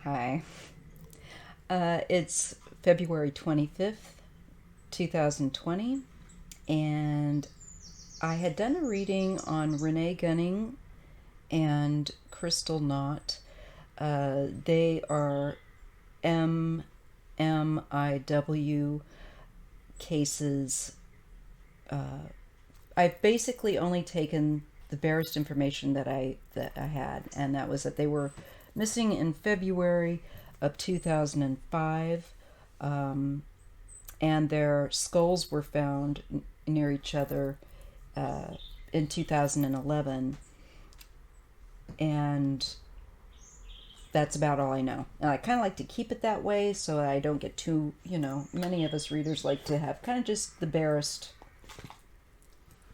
Hi. It's February 25th, 2020, and I had done a reading on Rene and Krystal Knott. They are MMIW cases. I've basically only taken the barest information that I had, and that was that they were missing in February of 2005, and their skulls were found near each other in 2011, and that's about all I know. And I kind of like to keep it that way so I don't get too, many of us readers like to have kind of just the barest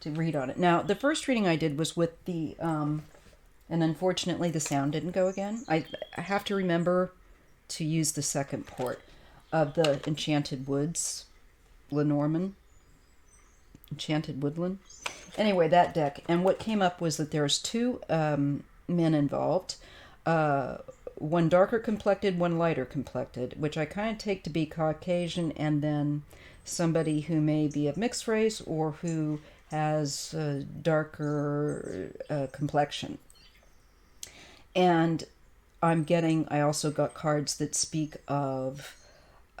to read on it. Now, the first reading I did was with the, and unfortunately the sound didn't go again. I have to remember to use the second port of the Enchanted Woods, Lenormand, Enchanted Woodland. Anyway, that deck. And what came up was that there's two men involved. One darker complected, one lighter complected, which I kind of take to be Caucasian, and then somebody who may be of mixed race or who has a darker complexion. And I also got cards that speak of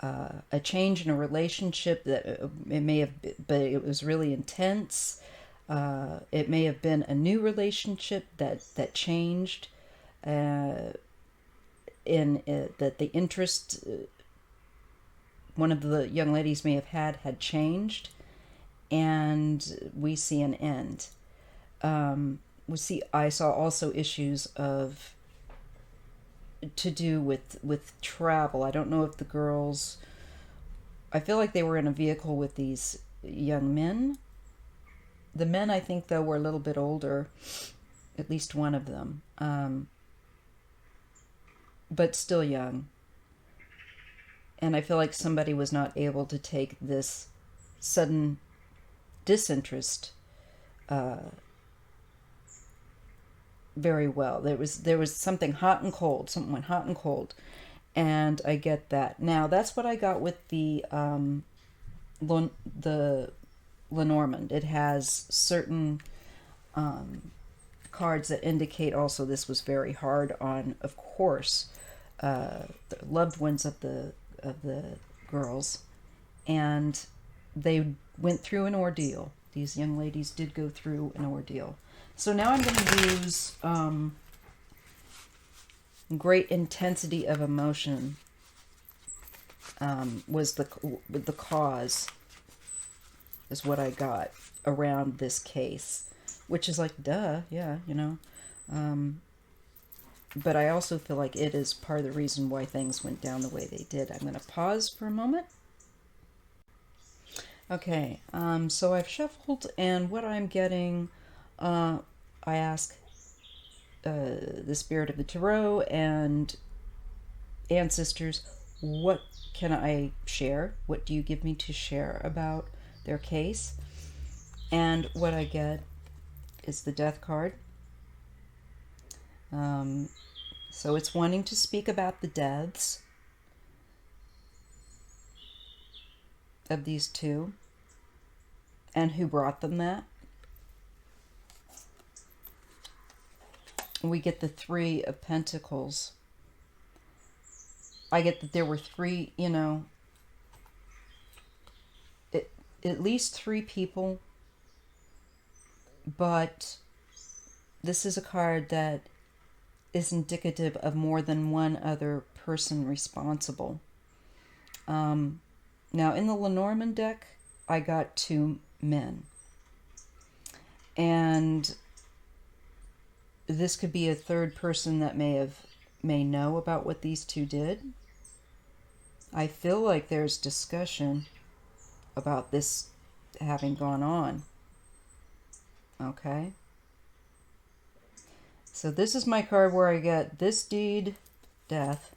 a change in a relationship that it may have, but it was really intense. It may have been a new relationship that changed. That the interest one of the young ladies may have had changed, and we see an end. I saw also issues of to do with travel. I don't know if the girls, I feel like they were in a vehicle with these young men. The men, I think, though, were a little bit older, at least one of them, but still young. And I feel like somebody was not able to take this sudden disinterest very well. There was something hot and cold. Something went hot and cold, and I get that. Now that's what I got with the Lenormand. It has certain cards that indicate also this was very hard on, of course, the loved ones of the girls, and they went through an ordeal. These young ladies did go through an ordeal. So now I'm going to use great intensity of emotion was the cause, is what I got around this case, which is like, duh, yeah, but I also feel like it is part of the reason why things went down the way they did. I'm going to pause for a moment. Okay, so I've shuffled, and what I'm getting, I ask the spirit of the tarot and ancestors, what can I share? What do you give me to share about their case? And what I get is the Death card. So it's wanting to speak about the deaths of these two and who brought them that. We get the Three of Pentacles. I get that there were three, at least three people, but this is a card that is indicative of more than one other person responsible. Now, in the Lenormand deck, I got two men. And this could be a third person that may know about what these two did. I feel like there's discussion about this having gone on. Okay. So this is my card where I get this deed, death,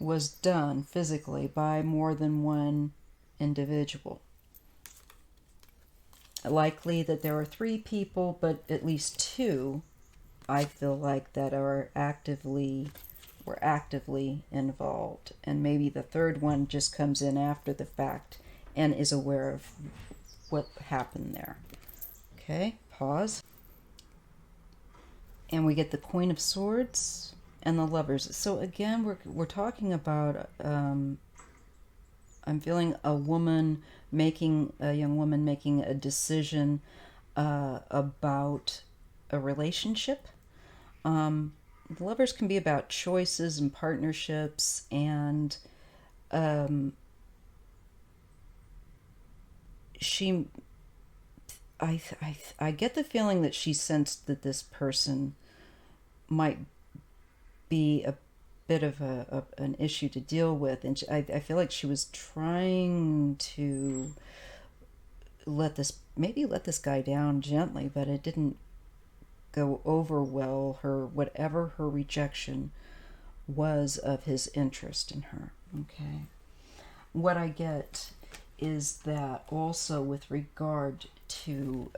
was done physically by more than one individual. Likely that there are three people, but at least two, I feel like, that are actively were actively involved. And maybe the third one just comes in after the fact and is aware of what happened there. Okay, pause. And we get the Queen of Swords and the Lovers. So again, we're talking about, I'm feeling a young woman making a decision about a relationship. The Lovers can be about choices and partnerships, and I get the feeling that she sensed that this person might be a bit of an issue to deal with, and I feel like she was trying to let this guy down gently, but it didn't go over well. Whatever her rejection was of his interest in her. Okay, what I get is that also with regard to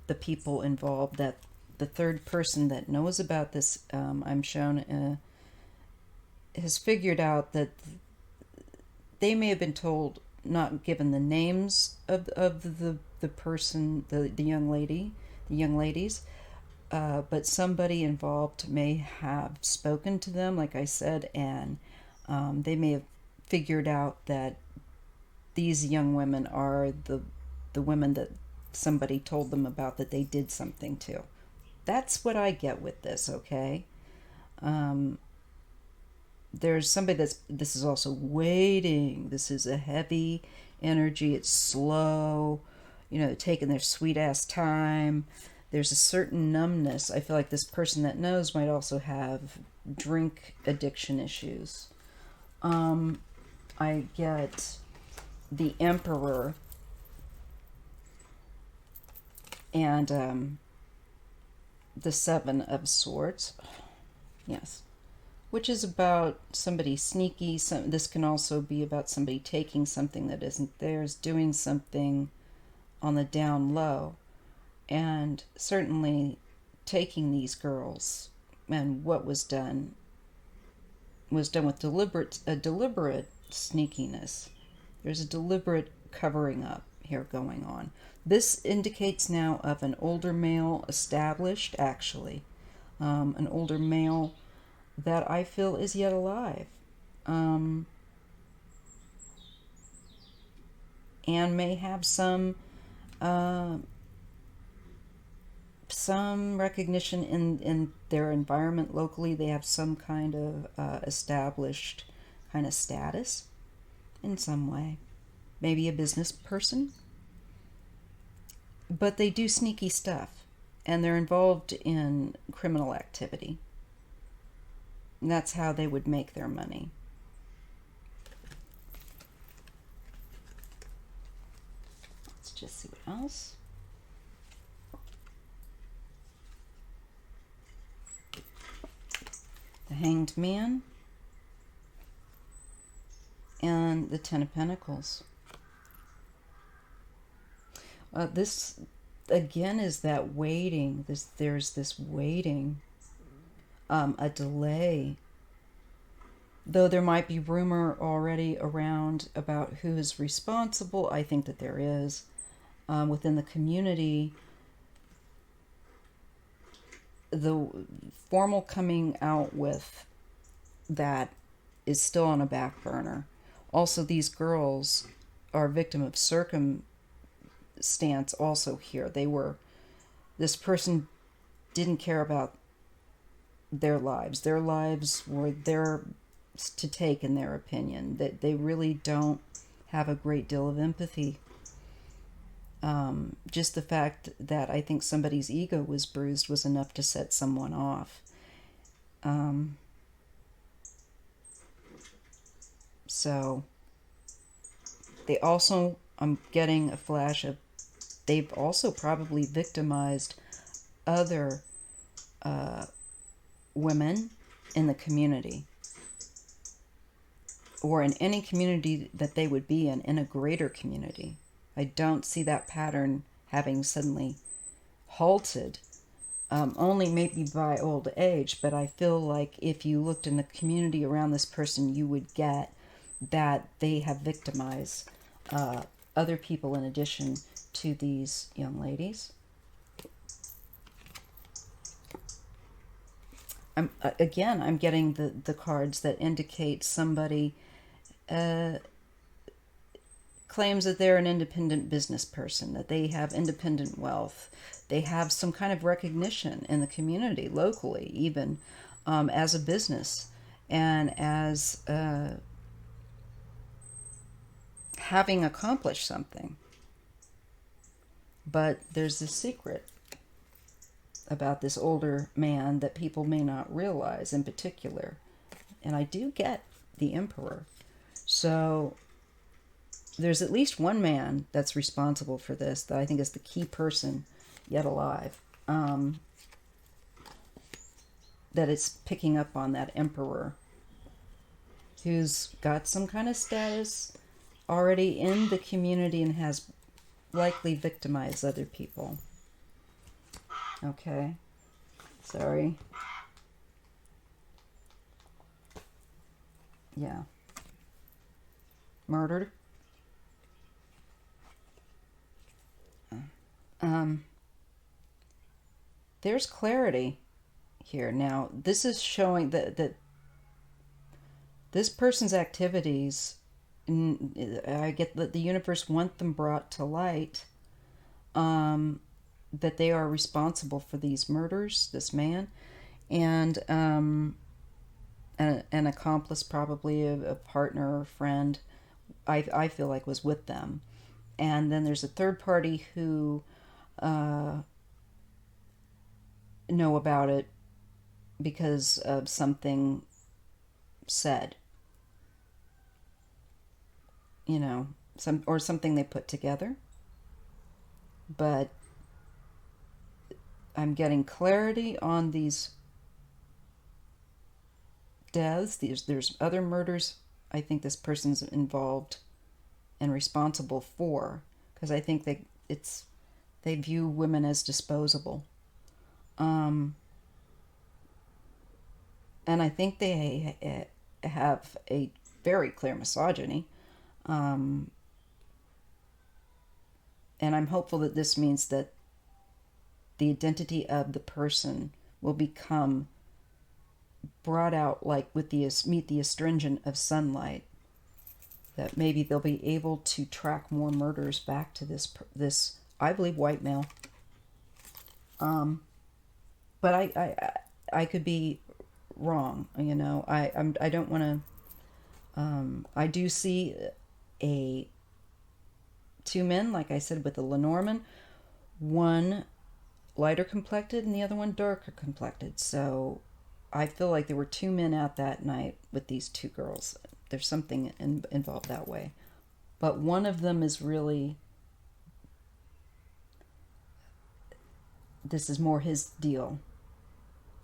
the people involved, that the third person that knows about this, I'm shown, has figured out that they may have been told, not given the names of the person, the young ladies, but somebody involved may have spoken to them, like I said, and they may have figured out that these young women are the women that somebody told them about, that they did something to. That's what I get with this, okay? There's somebody this is also waiting. This is a heavy energy. It's slow, taking their sweet ass time. There's a certain numbness. I feel like this person that knows might also have drink addiction issues. I get the Emperor and the Seven of Swords. Yes. Which is about somebody sneaky. This can also be about somebody taking something that isn't theirs, doing something on the down low. And certainly taking these girls, and what was done with deliberate sneakiness. There's a deliberate covering up here going on. This indicates now of an older male, established, actually. An older male that I feel is yet alive. And may have some recognition in their environment locally. They have some kind of established kind of status in some way. Maybe a business person. But they do sneaky stuff, and they're involved in criminal activity. And that's how they would make their money. Let's just see what else. The Hanged Man and the Ten of Pentacles. This again is that waiting. There's this waiting, a delay. Though there might be rumor already around about who is responsible, I think that there is within the community. The formal coming out with that is still on a back burner. Also, these girls are a victim of circumstance also here. This person didn't care about their lives. Their lives were theirs to take, in their opinion. That they really don't have a great deal of empathy. Just the fact that I think somebody's ego was bruised was enough to set someone off. So they also, I'm getting a flash of, they've also probably victimized other women in the community, or in any community that they would be in a greater community. I don't see that pattern having suddenly halted. only maybe by old age, but I feel like if you looked in the community around this person, you would get that they have victimized other people in addition to these young ladies. I'm getting the cards that indicate somebody claims that they're an independent business person, that they have independent wealth, they have some kind of recognition in the community, locally even, as a business, and as having accomplished something. But there's this secret about this older man that people may not realize in particular. And I do get the Emperor. So there's at least one man that's responsible for this that I think is the key person yet alive. That it's picking up on that Emperor who's got some kind of status already in the community and has likely victimized other people. Okay. Sorry. Yeah. Murdered. There's clarity here. Now, this is showing that this person's activities, I get that the universe want them brought to light, that they are responsible for these murders, this man, and an accomplice, probably a partner or friend, I feel like was with them. And then there's a third party who know about it because of something said, something they put together. But I'm getting clarity on these deaths. There's other murders I think this person's involved and responsible for, because I think they view women as disposable. And I think they have a very clear misogyny. And I'm hopeful that this means that the identity of the person will become brought out like with meet the astringent of sunlight. That maybe they'll be able to track more murders back to this I believe white male. But I could be wrong. I don't want to. I do see two men, like I said, with the Lenormand, one lighter complected and the other one darker complected. So I feel like there were two men out that night with these two girls. There's something involved that way. But one of them is really, this is more his deal.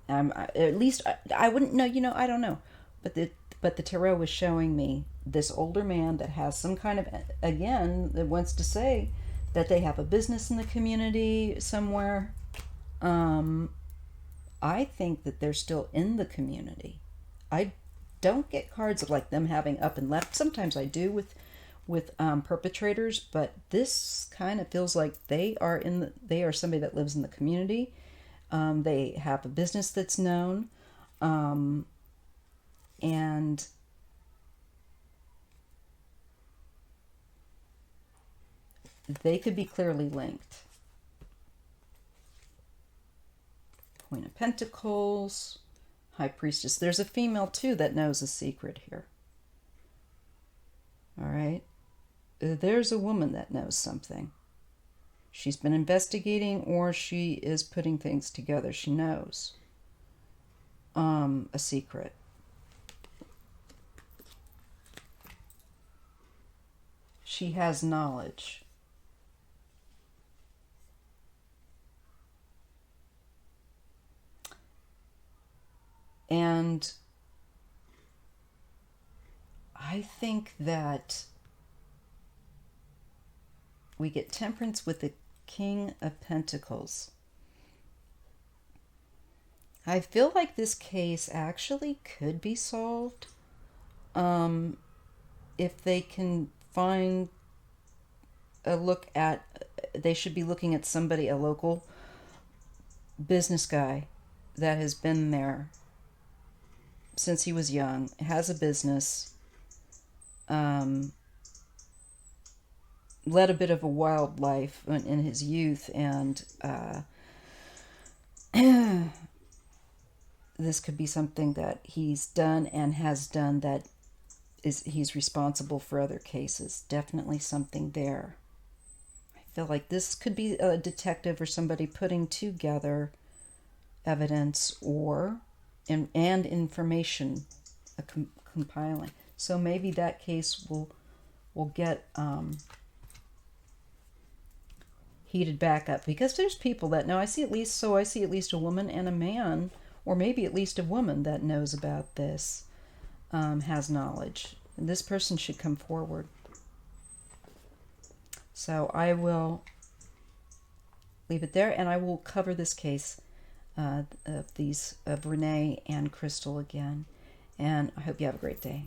At least I wouldn't know, I don't know. But the tarot was showing me this older man that has some kind of, again, that wants to say that they have a business in the community somewhere. I think that they're still in the community. I don't get cards of like them having up and left. Sometimes I do with perpetrators, but this kind of feels like they are somebody that lives in the community. They have a business that's known, and they could be clearly linked. Queen of Pentacles, High Priestess. There's a female too that knows a secret here. All right. There's a woman that knows something. She's been investigating, or she is putting things together. She knows a secret. She has knowledge. And I think that we get Temperance with the King of Pentacles. I feel like this case actually could be solved if they can find a look at, they should be looking at somebody, a local business guy that has been there since he was young, has a business, led a bit of a wild life in his youth, and this could be something that he's done and has done that he's responsible for other cases. Definitely something there. I feel like this could be a detective or somebody putting together evidence and information, compiling. So maybe that case will get heated back up, because there's people that know. I see at least a woman and a man, or maybe at least a woman that knows about this, has knowledge. And this person should come forward. So I will leave it there, and I will cover this case of Rene and Krystal again. And I hope you have a great day.